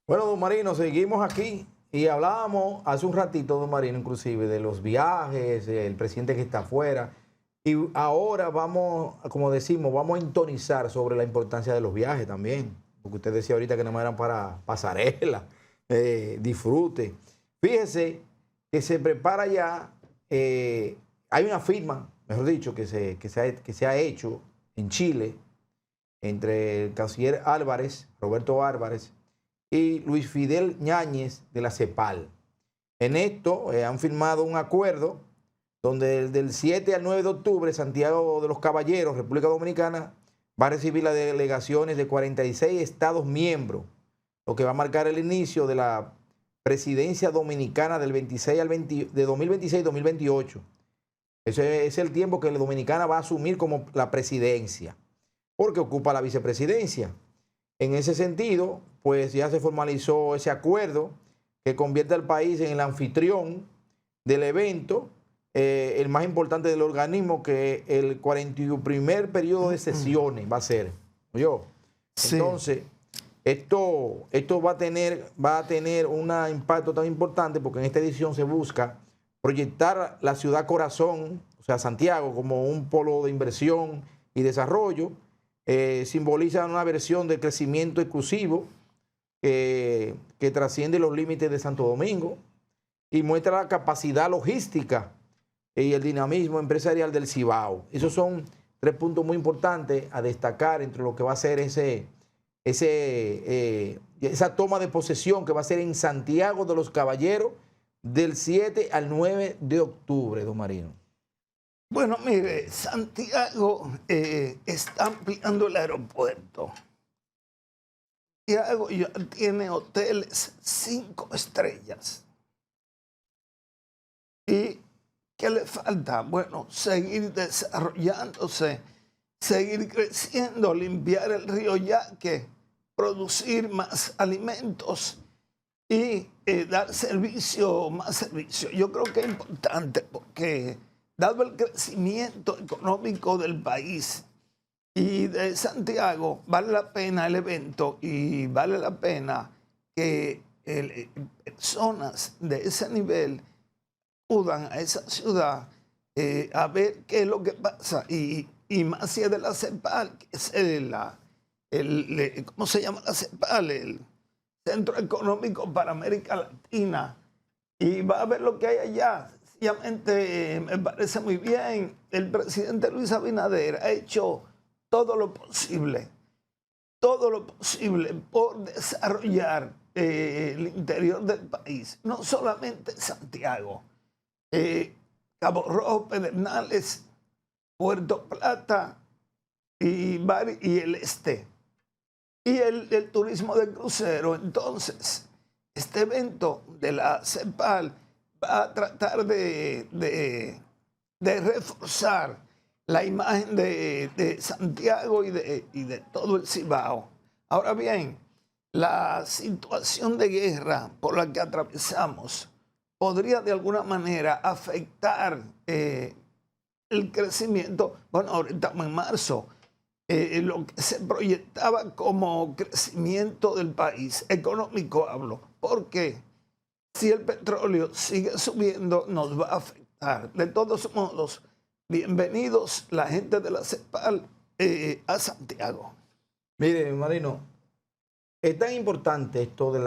Bueno, don Marino, seguimos aquí y hablábamos hace un ratito, don Marino, inclusive, de los viajes, el presidente que está afuera. Y ahora vamos, como decimos, vamos a intonizar sobre la importancia de los viajes también. Porque usted decía ahorita que no eran para pasarela, disfrute. Fíjese que se prepara ya, hay una firma, mejor dicho, que se ha hecho en Chile entre el canciller Álvarez, Roberto Álvarez, y Luis Fidel Ñáñez de la CEPAL. En esto han firmado un acuerdo donde del 7 al 9 de octubre Santiago de los Caballeros, República Dominicana, va a recibir las delegaciones de 46 estados miembros, lo que va a marcar el inicio de la presidencia dominicana del 26 al 20, de 2026-2028. Ese es el tiempo que la dominicana va a asumir como la presidencia, porque ocupa la vicepresidencia. En ese sentido, pues ya se formalizó ese acuerdo que convierte al país en el anfitrión del evento, el más importante del organismo, que el 41º periodo de sesiones va a ser. ¿Oyó? Sí. Entonces, esto va a tener un impacto tan importante porque en esta edición se busca proyectar la ciudad corazón, o sea, Santiago, como un polo de inversión y desarrollo. Simboliza una versión del crecimiento exclusivo que trasciende los límites de Santo Domingo y muestra la capacidad logística y el dinamismo empresarial del Cibao. Esos son tres puntos muy importantes a destacar entre lo que va a ser esa toma de posesión que va a ser en Santiago de los Caballeros del 7 al 9 de octubre, don Marino. Bueno, mire, Santiago está ampliando el aeropuerto. Santiago ya tiene hoteles 5 estrellas. ¿Y qué le falta? Bueno, seguir desarrollándose, seguir creciendo, limpiar el río Yaque, producir más alimentos y dar más servicio. Yo creo que es importante porque, dado el crecimiento económico del país y de Santiago, vale la pena el evento y vale la pena que personas de ese nivel acudan a esa ciudad a ver qué es lo que pasa. Y más si es de la CEPAL, que es ¿cómo se llama la CEPAL? El Centro Económico para América Latina. Y va a ver lo que hay allá. Sencillamente me parece muy bien. El presidente Luis Abinader ha hecho todo lo posible por desarrollar el interior del país, no solamente Santiago, Cabo Rojo, Pedernales, Puerto Plata y el este, y el turismo de crucero. Entonces, este evento de la CEPAL va a tratar de reforzar la imagen de Santiago y de todo el Cibao. Ahora bien, la situación de guerra por la que atravesamos podría de alguna manera afectar el crecimiento. Bueno, ahora estamos en marzo. Lo que se proyectaba como crecimiento del país, económico hablo, porque si el petróleo sigue subiendo nos va a afectar. De todos modos, bienvenidos la gente de la CEPAL a Santiago. Mire, Marino, es tan importante esto de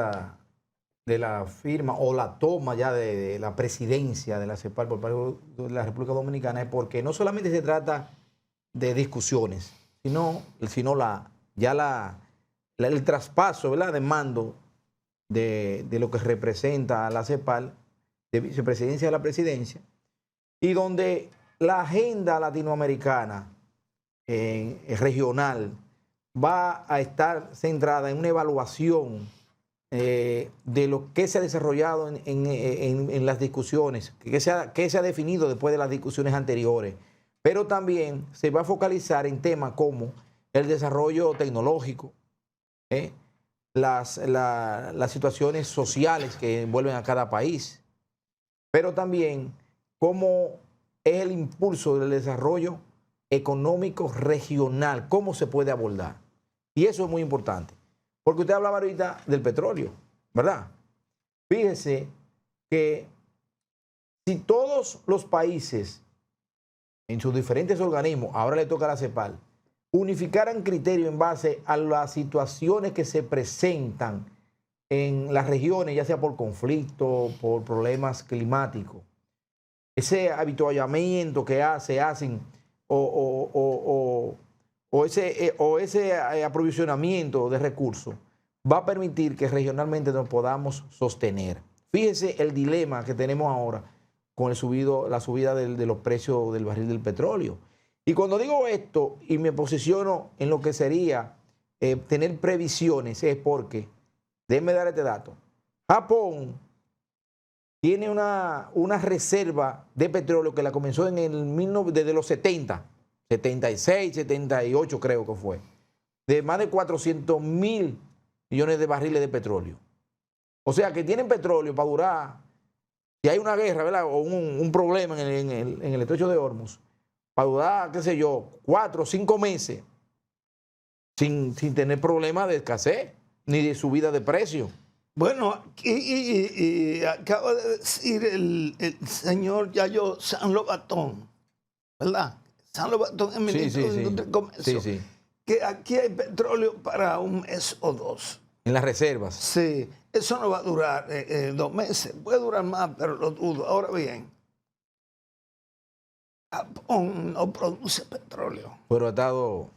la firma o la toma ya de la presidencia de la CEPAL por parte de la República Dominicana, es porque no solamente se trata de discusiones, sino el traspaso, ¿verdad?, de mando de lo que representa a la CEPAL, de vicepresidencia a la presidencia, y donde la agenda latinoamericana regional va a estar centrada en una evaluación de lo que se ha desarrollado en las discusiones, que se ha definido después de las discusiones anteriores, pero también se va a focalizar en temas como el desarrollo tecnológico, las situaciones sociales que envuelven a cada país, pero también cómo es el impulso del desarrollo económico regional, cómo se puede abordar. Y eso es muy importante, porque usted hablaba ahorita del petróleo. ¿verdad? Fíjese que si todos los países en sus diferentes organismos, ahora le toca a la CEPAL, unificaran criterios en base a las situaciones que se presentan en las regiones, ya sea por conflicto, por problemas climáticos, ese habituallamiento que hacen o ese aprovisionamiento de recursos va a permitir que regionalmente nos podamos sostener. Fíjese el dilema que tenemos ahora con la subida de los precios del barril del petróleo. Y cuando digo esto y me posiciono en lo que sería tener previsiones, es porque, déjenme dar este dato, Japón tiene una reserva de petróleo que la comenzó desde los 70, 76, 78 creo que fue, de más de 400.000 millones de barriles de petróleo. O sea que tienen petróleo para durar, si hay una guerra, ¿verdad? O un problema en el estrecho de Hormuz, para durar, qué sé yo, 4 o 5 meses sin tener problemas de escasez ni de subida de precio. Bueno, aquí acaba de decir el señor Yayo San Lobatón, ¿verdad? San Lobatón es ministro de Industria y Comercio. Sí. Que aquí hay petróleo para un mes o dos. En las reservas. Sí, eso no va a durar 2 meses. Puede durar más, pero lo dudo. Ahora bien, Japón no produce petróleo. Pero ha estado...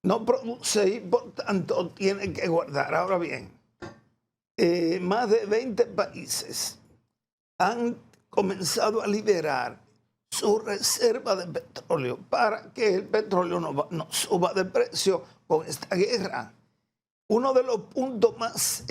No produce y por tanto tiene que guardar. Ahora bien, más de 20 países han comenzado a liberar su reserva de petróleo para que el petróleo no suba de precio con esta guerra. Uno de los puntos más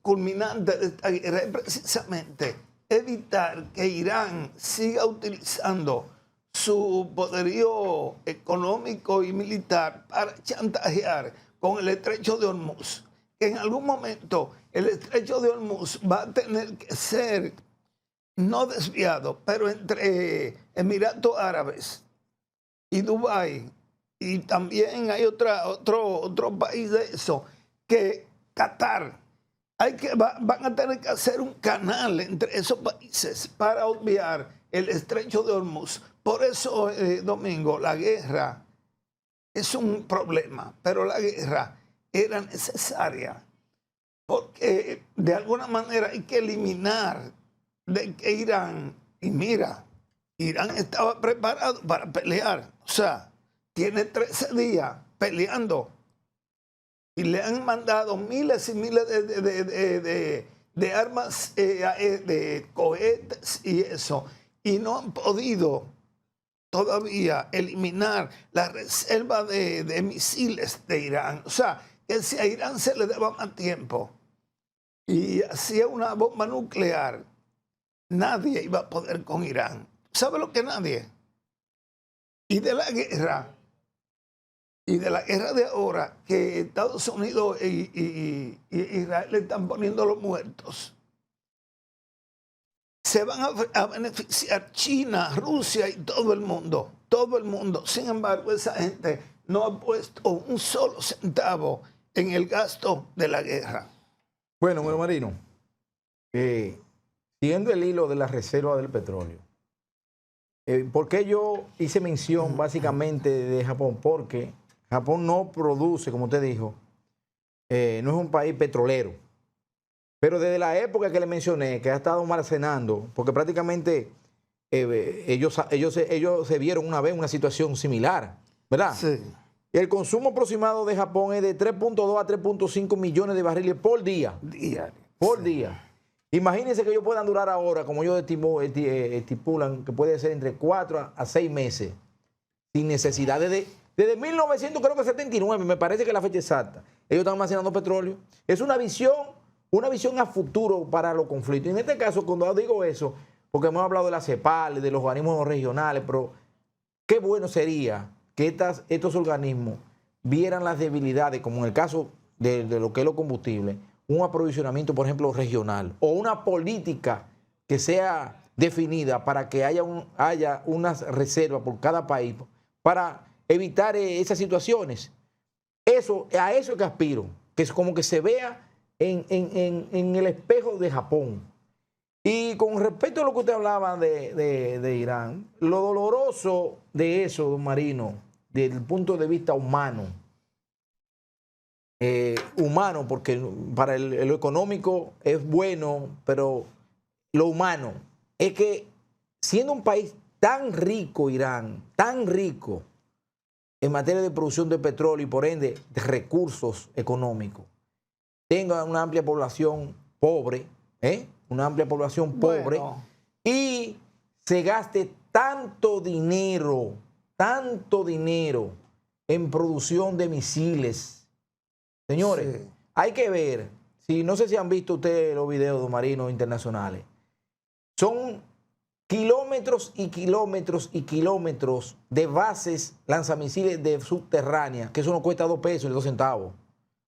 culminantes de esta guerra es precisamente evitar que Irán siga utilizando su poderío económico y militar para chantajear con el estrecho de Hormuz. Que en algún momento el estrecho de Hormuz va a tener que ser no desviado, pero entre Emiratos Árabes y Dubái, y también hay otro país de eso, que Qatar. Van a tener que hacer un canal entre esos países para obviar el estrecho de Hormuz. Por eso, Domingo, la guerra es un problema, pero la guerra era necesaria porque de alguna manera hay que eliminar de que Irán, y mira, Irán estaba preparado para pelear, o sea, tiene 13 días peleando y le han mandado miles y miles de armas, de cohetes y eso, y no han podido todavía eliminar la reserva de misiles de Irán. O sea, que si a Irán se le daba más tiempo y hacía una bomba nuclear, nadie iba a poder con Irán. ¿Sabe lo que nadie? Y de la guerra de ahora, que Estados Unidos y Israel le están poniendo los muertos, se van a beneficiar China, Rusia y todo el mundo. Todo el mundo. Sin embargo, esa gente no ha puesto un solo centavo en el gasto de la guerra. Bueno, bueno, Marino, siguiendo el hilo de la reserva del petróleo, ¿por qué yo hice mención básicamente de Japón? Porque Japón no produce, como usted dijo, no es un país petrolero. Pero desde la época que le mencioné, que ha estado almacenando, porque prácticamente ellos se vieron una vez en una situación similar, ¿verdad? Sí. El consumo aproximado de Japón es de 3.2 a 3.5 millones de barriles por día. Diario. Por día. Imagínense que ellos puedan durar ahora, como ellos estipulan, que puede ser entre 4 a 6 meses, sin necesidad. Desde 1979, me parece que es la fecha exacta, ellos están almacenando petróleo. Es una visión a futuro para los conflictos. Y en este caso, cuando digo eso, porque hemos hablado de la CEPAL, de los organismos regionales, pero qué bueno sería que estos organismos vieran las debilidades, como en el caso de lo que es los combustibles, un aprovisionamiento, por ejemplo, regional, o una política que sea definida para que haya unas reservas por cada país para evitar esas situaciones. A eso es que aspiro, que es como que se vea en el espejo de Japón. Y con respecto a lo que usted hablaba de Irán, lo doloroso de eso, don Marino, desde el punto de vista humano, porque para lo económico es bueno, pero lo humano es que siendo un país tan rico, Irán, tan rico en materia de producción de petróleo y por ende de recursos económicos, tenga una amplia población pobre, una amplia población pobre, bueno, y se gaste tanto dinero en producción de misiles. Señores, sí, hay que ver, no sé si han visto ustedes los videos de marinos internacionales, son kilómetros y kilómetros y kilómetros de bases lanzamisiles de subterráneas, que eso no cuesta 2 pesos y 2 centavos,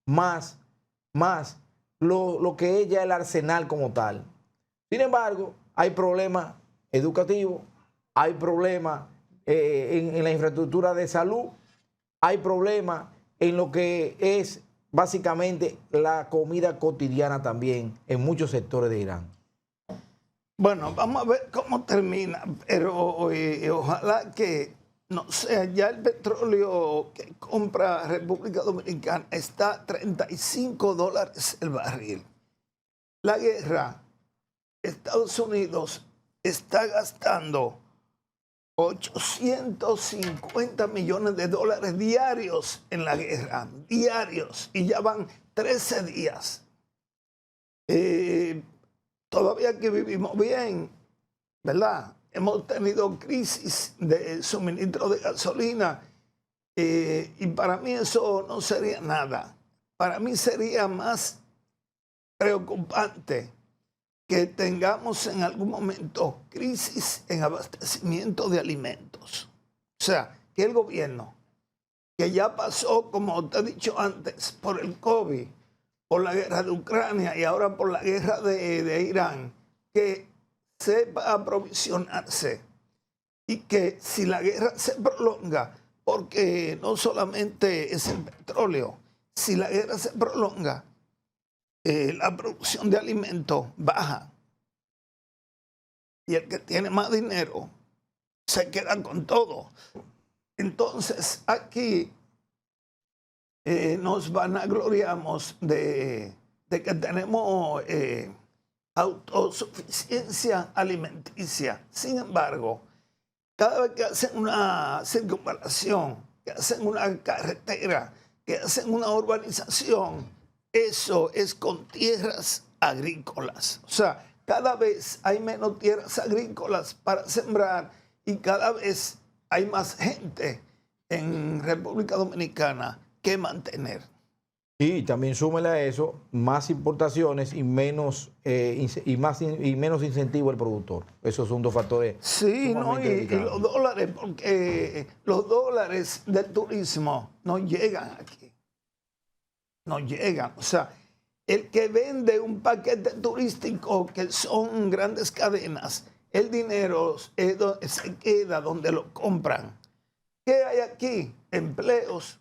más lo que es ya el arsenal como tal. Sin embargo, hay problemas educativos, hay problemas en la infraestructura de salud, hay problemas en lo que es básicamente la comida cotidiana también en muchos sectores de Irán. Bueno, vamos a ver cómo termina, pero ojalá que no sea ya el petróleo que compra República Dominicana está a $35 el barril. La guerra, Estados Unidos está gastando $850 millones diarios en la guerra, diarios, y ya van 13 días. Todavía que vivimos bien, ¿verdad? Hemos tenido crisis de suministro de gasolina y para mí eso no sería nada. Para mí sería más preocupante que tengamos en algún momento crisis en abastecimiento de alimentos. O sea, que el gobierno, que ya pasó, como te he dicho antes, por el COVID, por la guerra de Ucrania y ahora por la guerra de Irán, que sepa aprovisionarse y que si la guerra se prolonga, porque no solamente es el petróleo, si la guerra se prolonga, la producción de alimentos baja y el que tiene más dinero se queda con todo. Entonces aquí nos vanagloriamos de que tenemos autosuficiencia alimenticia. Sin embargo, cada vez que hacen una circunvalación, que hacen una carretera, que hacen una urbanización, eso es con tierras agrícolas. O sea, cada vez hay menos tierras agrícolas para sembrar y cada vez hay más gente en República Dominicana que mantener. Y también súmele a eso más importaciones y menos incentivo al productor. Esos son 2 factores. Sí, no, y los dólares, porque los dólares del turismo no llegan aquí. No llegan. O sea, el que vende un paquete turístico, que son grandes cadenas, el dinero se queda donde lo compran. ¿Qué hay aquí? Empleos.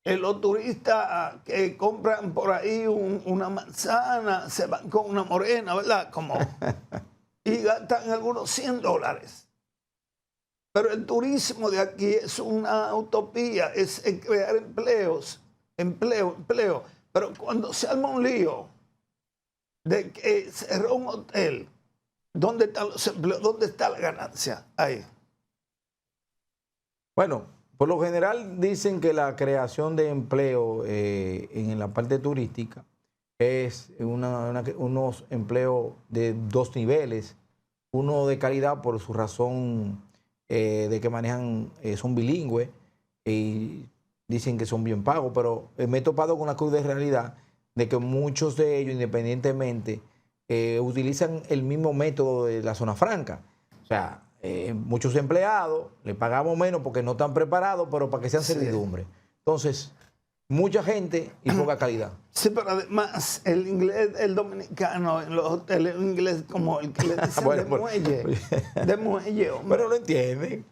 Los turistas que compran por ahí una manzana, se van con una morena, ¿verdad? Y gastan algunos $100. Pero el turismo de aquí es una utopía, es crear empleos, empleo. Pero cuando se arma un lío de que cerró un hotel, ¿dónde están los empleos? ¿Dónde está la ganancia? Ahí. Bueno, por lo general dicen que la creación de empleo en la parte turística es unos empleos de 2 niveles. Uno de calidad por su razón de que manejan, son bilingües y dicen que son bien pagos, pero me he topado con la cruz de realidad de que muchos de ellos, independientemente, utilizan el mismo método de la zona franca. O sea, muchos empleados le pagamos menos porque no están preparados, pero para que sean servidumbre. Entonces, mucha gente y poca calidad. Sí, pero además el inglés, el dominicano en los hoteles, el inglés como el que le dicen bueno, de muelle. Hombre. Pero lo entienden,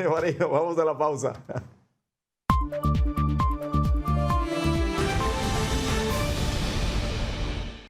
Marino, vamos a la pausa.